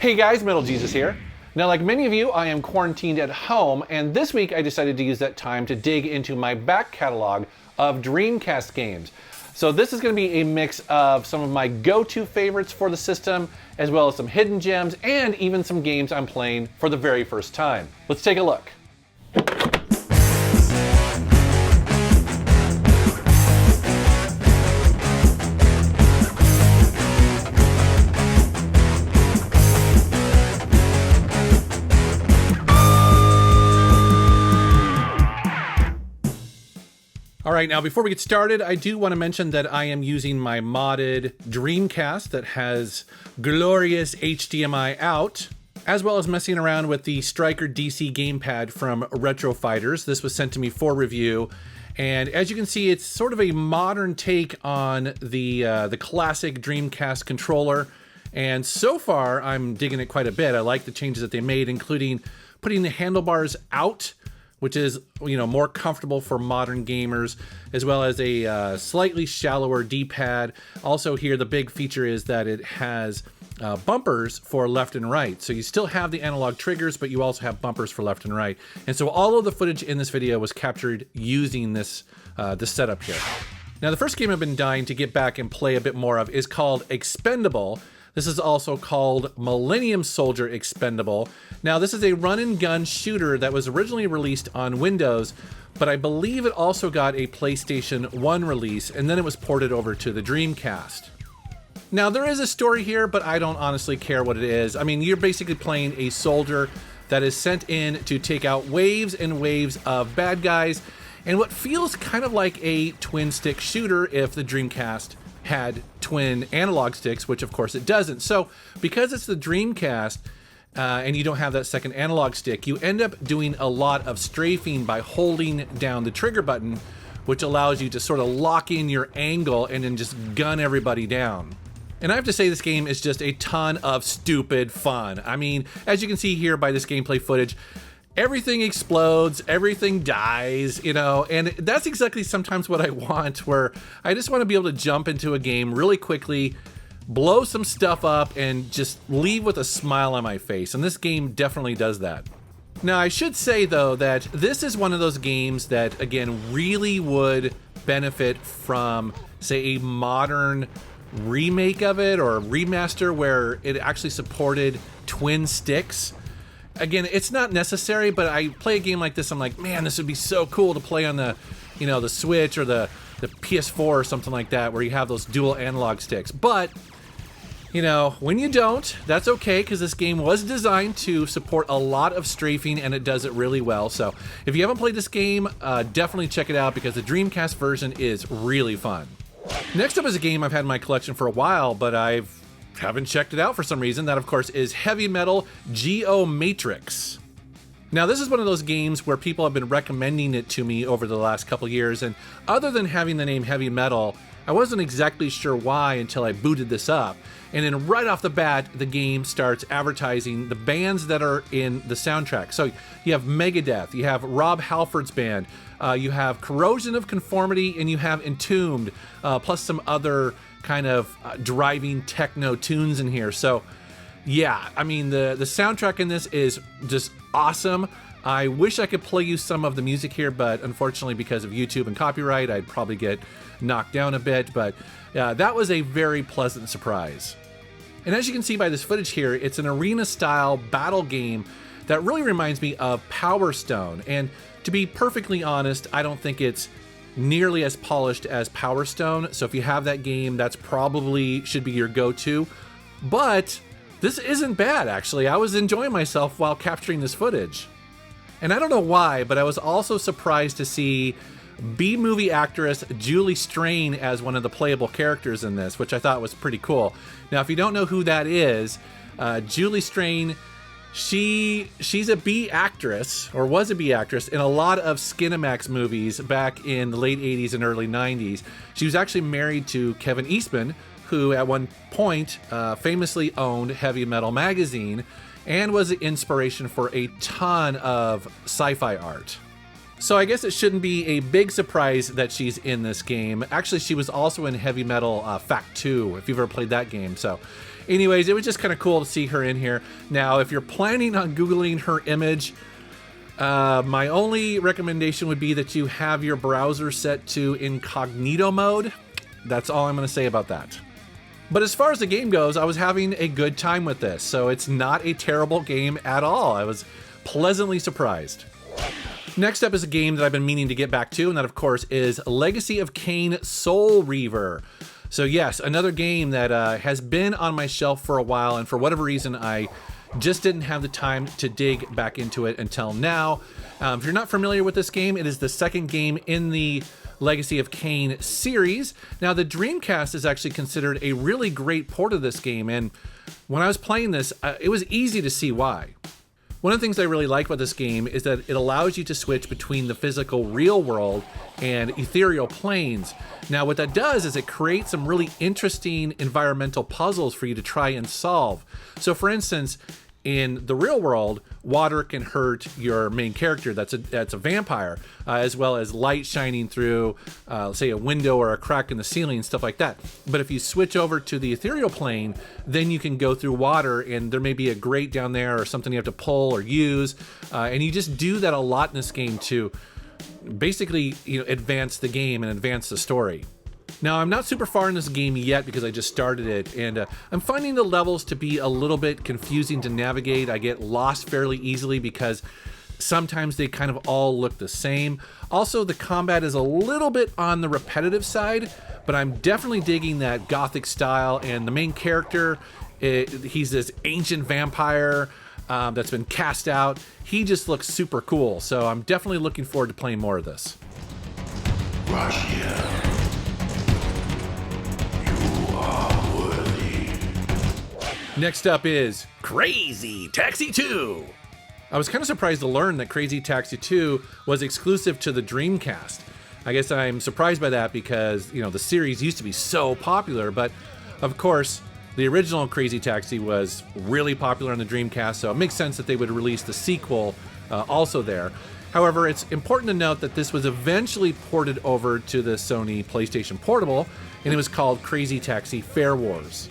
Hey guys, MetalJesus here. Now, like many of you, I am quarantined at home, and this week I decided to use that time to dig into my back catalog of Dreamcast games. So this is going to be a mix of some of my go-to favorites for the system, as well as some hidden gems, and even some games I'm playing for the very first time. Let's take a look. All right, now before we get started, I do want to mention that I am using my modded Dreamcast that has glorious HDMI out, as well as messing around with the StrikerDC gamepad from Retro Fighters. This was sent to me for review, and as you can see, it's sort of a modern take on the classic Dreamcast controller, and so far I'm digging it quite a bit. I like the changes that they made, including putting the handlebars out, which is, you know, more comfortable for modern gamers, as well as a slightly shallower D-pad. Also here, the big feature is that it has bumpers for left and right. So you still have the analog triggers, but you also have bumpers for left and right. And so all of the footage in this video was captured using this setup here. Now, the first game I've been dying to get back and play a bit more of is called Expendable. This is also called Millennium Soldier Expendable. Now, this is a run-and-gun shooter that was originally released on Windows, but I believe it also got a PlayStation 1 release, and then it was ported over to the Dreamcast. Now, there is a story here, but I don't honestly care what it is. I mean, you're basically playing a soldier that is sent in to take out waves and waves of bad guys, and what feels kind of like a twin-stick shooter if the Dreamcast had twin analog sticks, which of course it doesn't. So because it's the Dreamcast and you don't have that second analog stick, you end up doing a lot of strafing by holding down the trigger button, which allows you to sort of lock in your angle and then just gun everybody down. And I have to say, this game is just a ton of stupid fun. I mean, as you can see here by this gameplay footage, everything explodes, everything dies, you know, and that's exactly sometimes what I want, where I just want to be able to jump into a game really quickly, blow some stuff up, and just leave with a smile on my face. And this game definitely does that. Now, I should say, though, that this is one of those games that, again, really would benefit from, say, a modern remake of it or a remaster where it actually supported twin sticks. Again, it's not necessary, but I play a game like this, I'm like, man, this would be so cool to play on the, you know, the Switch or the PS4 or something like that, where you have those dual analog sticks. But, you know, when you don't, that's okay, because this game was designed to support a lot of strafing, and it does it really well. So if you haven't played this game, definitely check it out, because the Dreamcast version is really fun. Next up is a game I've had in my collection for a while, but I haven't checked it out for some reason. That, of course, is Heavy Metal Geomatrix. Now, this is one of those games where people have been recommending it to me over the last couple years, and other than having the name Heavy Metal, I wasn't exactly sure why until I booted this up. And then right off the bat, the game starts advertising the bands that are in the soundtrack. So you have Megadeth, you have Rob Halford's band, you have Corrosion of Conformity, and you have Entombed, plus some other kind of driving techno tunes in here. So yeah, I mean, the soundtrack in this is just awesome. I wish I could play you some of the music here, but unfortunately, because of YouTube and copyright, I'd probably get knocked down a bit. But that was a very pleasant surprise. And as you can see by this footage here, it's an arena-style battle game that really reminds me of Power Stone. And to be perfectly honest, I don't think it's nearly as polished as Power Stone. So if you have that game, that's probably should be your go-to. But this isn't bad, actually. I was enjoying myself while capturing this footage. And I don't know why, but I was also surprised to see B-movie actress Julie Strain as one of the playable characters in this, which I thought was pretty cool. Now, if you don't know who that is, Julie Strain, she's a B actress, or was a B actress, in a lot of Skinamax movies back in the late 80s and early 90s. She was actually married to Kevin Eastman, who at one point famously owned Heavy Metal magazine and was the inspiration for a ton of sci-fi art. So I guess it shouldn't be a big surprise that she's in this game. Actually, she was also in Heavy Metal Fact 2, if you've ever played that game. So Anyways, it was just kind of cool to see her in here. Now, if you're planning on Googling her image, my only recommendation would be that you have your browser set to incognito mode. That's all I'm going to say about that. But as far as the game goes, I was having a good time with this, so it's not a terrible game at all. I was pleasantly surprised. Next up is a game that I've been meaning to get back to, and that of course is Legacy of Kain Soul Reaver. So yes, another game that has been on my shelf for a while, and for whatever reason I just didn't have the time to dig back into it until now. If you're not familiar with this game, it is the second game in the Legacy of Kain series. Now, the Dreamcast is actually considered a really great port of this game, and when I was playing this, it was easy to see why. One of the things I really like about this game is that it allows you to switch between the physical real world and ethereal planes. Now, what that does is it creates some really interesting environmental puzzles for you to try and solve. So, for instance, in the real world, water can hurt your main character that's a vampire, as well as light shining through, say, a window or a crack in the ceiling, stuff like that. But if you switch over to the ethereal plane, then you can go through water, and there may be a grate down there or something you have to pull or use, and you just do that a lot in this game to basically, advance the game and advance the story. Now, I'm not super far in this game yet because I just started it, and I'm finding the levels to be a little bit confusing to navigate. I get lost fairly easily because sometimes they kind of all look the same. Also, the combat is a little bit on the repetitive side, but I'm definitely digging that gothic style, and the main character, he's this ancient vampire that's been cast out. He just looks super cool, so I'm definitely looking forward to playing more of this. Russia. Next up is Crazy Taxi 2. I was kind of surprised to learn that Crazy Taxi 2 was exclusive to the Dreamcast. I guess I'm surprised by that because, the series used to be so popular, but of course, the original Crazy Taxi was really popular on the Dreamcast, so it makes sense that they would release the sequel also there. However, it's important to note that this was eventually ported over to the Sony PlayStation Portable, and it was called Crazy Taxi Fare Wars.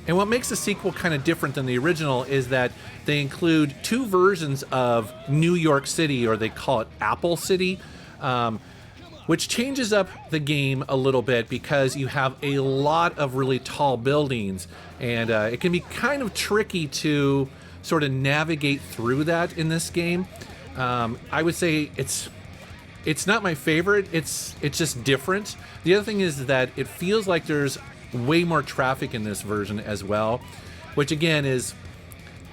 And what makes the sequel kind of different than the original is that they include two versions of New York City, or they call it Apple City, which changes up the game a little bit because you have a lot of really tall buildings, and it can be kind of tricky to sort of navigate through that in this game. I would say it's not my favorite. It's just different. The other thing is that it feels like there's way more traffic in this version as well, which again is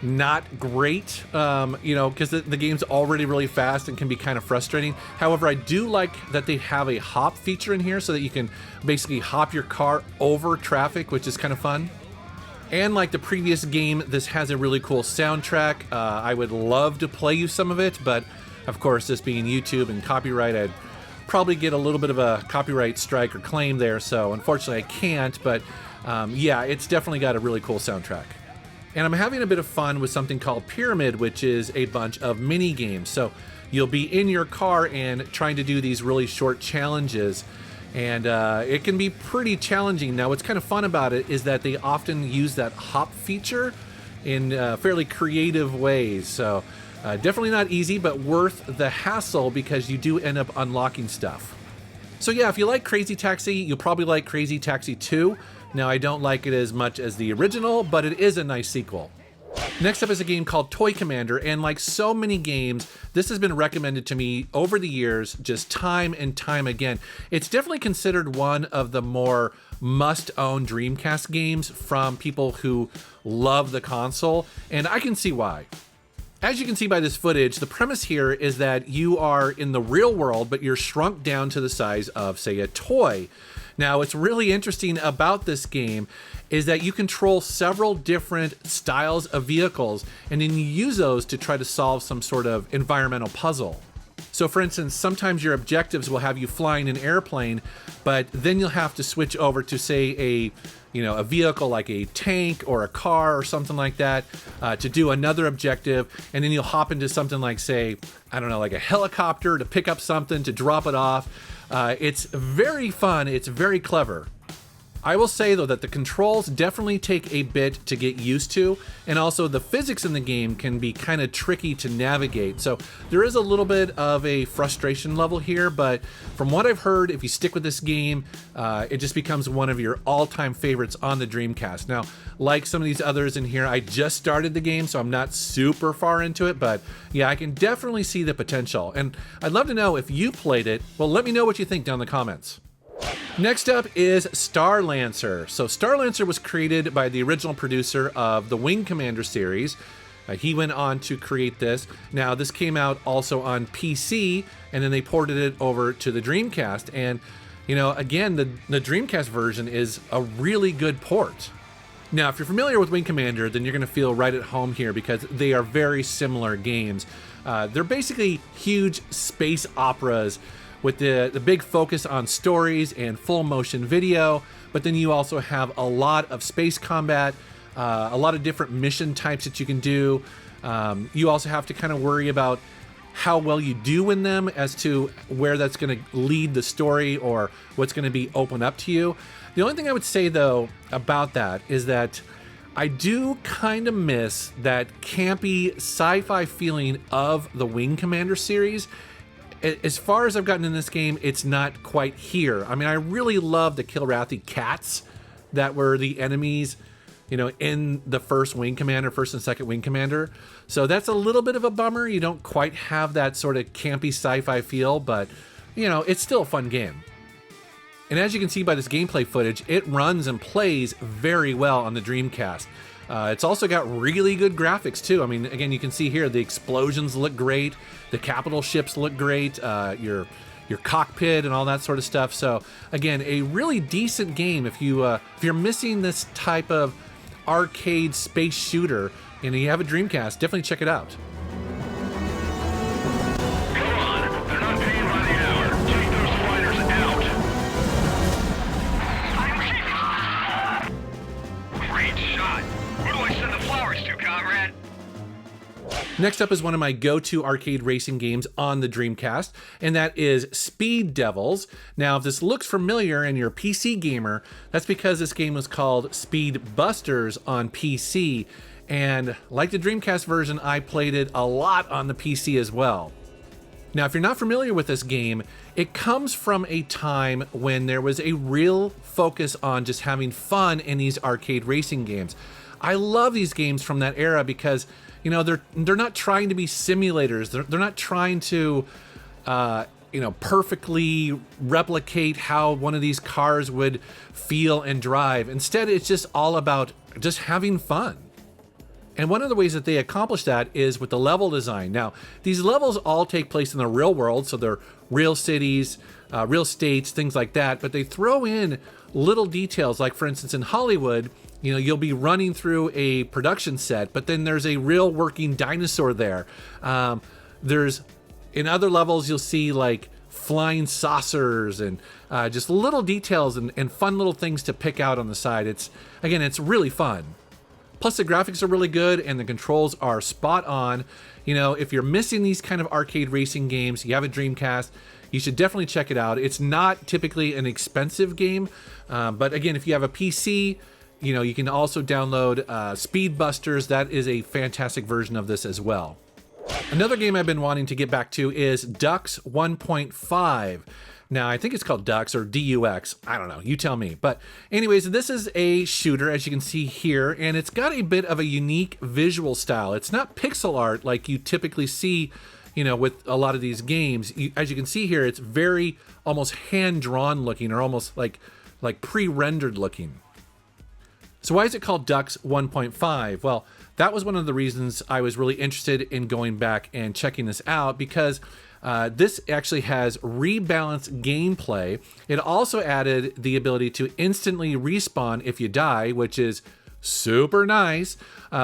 not great, because the game's already really fast and can be kind of frustrating. However, I do like that they have a hop feature in here so that you can basically hop your car over traffic, which is kind of fun. And like the previous game, this has a really cool soundtrack. I would love to play you some of it, but of course, this being YouTube and copyright, I'd probably get a little bit of a copyright strike or claim there, so unfortunately I can't, but yeah, it's definitely got a really cool soundtrack. And I'm having a bit of fun with something called Pyramid, which is a bunch of mini games. So you'll be in your car and trying to do these really short challenges, and it can be pretty challenging. Now, what's kind of fun about it is that they often use that hop feature in fairly creative ways. So definitely not easy, but worth the hassle because you do end up unlocking stuff. So yeah, if you like Crazy Taxi, you'll probably like Crazy Taxi 2. Now, I don't like it as much as the original, but it is a nice sequel. Next up is a game called Toy Commander, and like so many games, this has been recommended to me over the years, just time and time again. It's definitely considered one of the more must-own Dreamcast games from people who love the console, and I can see why. As you can see by this footage, the premise here is that you are in the real world, but you're shrunk down to the size of, say, a toy. Now, what's really interesting about this game is that you control several different styles of vehicles, and then you use those to try to solve some sort of environmental puzzle. So for instance, sometimes your objectives will have you flying an airplane, but then you'll have to switch over to, say, a vehicle like a tank or a car or something like that to do another objective, and then you'll hop into something like, say, I don't know, like a helicopter to pick up something, to drop it off. It's very fun, it's very clever. I will say though that the controls definitely take a bit to get used to, and also the physics in the game can be kind of tricky to navigate. So there is a little bit of a frustration level here, but from what I've heard, if you stick with this game, it just becomes one of your all-time favorites on the Dreamcast. Now, like some of these others in here, I just started the game, so I'm not super far into it, but yeah, I can definitely see the potential. And I'd love to know if you played it. Well, let me know what you think down in the comments. Next up is Starlancer. So Starlancer was created by the original producer of the Wing Commander series. He went on to create this. Now this came out also on PC, and then they ported it over to the Dreamcast. And you know, again, the Dreamcast version is a really good port. Now, if you're familiar with Wing Commander, then you're gonna feel right at home here because they are very similar games. They're basically huge space operas with the big focus on stories and full motion video, but then you also have a lot of space combat, a lot of different mission types that you can do. You also have to kind of worry about how well you do in them as to where that's going to lead the story or what's going to be open up to you. The only thing I would say though about that is that I do kind of miss that campy sci-fi feeling of the Wing Commander series. As far as I've gotten in this game, it's not quite here. I mean, I really love the Kilrathi cats that were the enemies, you know, in the first Wing Commander, first and second Wing Commander. So that's a little bit of a bummer. You don't quite have that sort of campy sci-fi feel, but you know, it's still a fun game. And as you can see by this gameplay footage, it runs and plays very well on the Dreamcast. It's also got really good graphics too. I mean, again, you can see here the explosions look great, the capital ships look great, your cockpit and all that sort of stuff. So again, a really decent game if you're missing this type of arcade space shooter and you have a Dreamcast, definitely check it out. Come on, they're not paying by the hour. Take those fighters out. Great shot. Who do I send the flowers to, comrade? Next up is one of my go-to arcade racing games on the Dreamcast, and that is Speed Devils. Now, if this looks familiar and you're a PC gamer, that's because this game was called Speed Busters on PC, and like the Dreamcast version, I played it a lot on the PC as well. Now, if you're not familiar with this game, it comes from a time when there was a real focus on just having fun in these arcade racing games. I love these games from that era because, you know, they're not trying to be simulators. They're not trying to, you know, perfectly replicate how one of these cars would feel and drive. Instead, it's just all about just having fun. And one of the ways that they accomplish that is with the level design. Now, these levels all take place in the real world, so they're real cities, real states, things like that, but they throw in little details, like for instance in Hollywood, you know, you'll be running through a production set, but then there's a real working dinosaur there. There's, in other levels, you'll see like flying saucers and just little details and fun little things to pick out on the side. It's really fun. Plus the graphics are really good and the controls are spot on. You know, if you're missing these kind of arcade racing games, you have a Dreamcast, you should definitely check it out. It's not typically an expensive game, but again, if you have a PC, you know, you can also download Speed Busters. That is a fantastic version of this as well. Another game I've been wanting to get back to is Dux 1.5. Now, I think it's called Dux or DUX. I don't know. You tell me. But anyways, this is a shooter, as you can see here, and it's got a bit of a unique visual style. It's not pixel art like you typically see, you know, with a lot of these games. As you can see here, it's very almost hand-drawn looking or almost like pre-rendered looking. So why is it called Dux 1.5? Well, that was one of the reasons I was really interested in going back and checking this out because this actually has rebalanced gameplay. It also added the ability to instantly respawn if you die, which is super nice.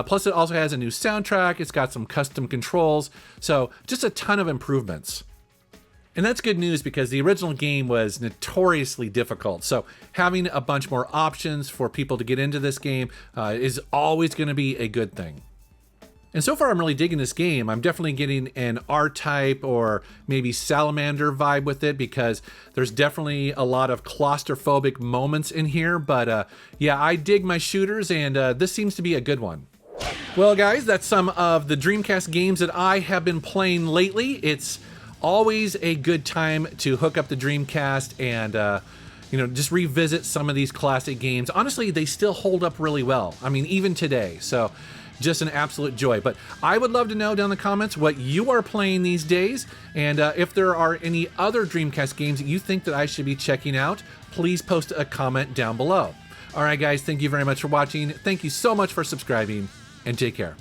Plus it also has a new soundtrack. It's got some custom controls. So just a ton of improvements. And that's good news because the original game was notoriously difficult. So having a bunch more options for people to get into this game is always going to be a good thing. And so far, I'm really digging this game. I'm definitely getting an R-Type or maybe Salamander vibe with it because there's definitely a lot of claustrophobic moments in here. But yeah, I dig my shooters, and this seems to be a good one. Well, guys, that's some of the Dreamcast games that I have been playing lately. It's always a good time to hook up the Dreamcast and just revisit some of these classic games. Honestly, they still hold up really well. I mean, even today. So just an absolute joy. But I would love to know down in the comments what you are playing these days, and if there are any other Dreamcast games that you think that I should be checking out, please post a comment down below. All right, guys, thank you very much for watching. Thank you so much for subscribing, and take care.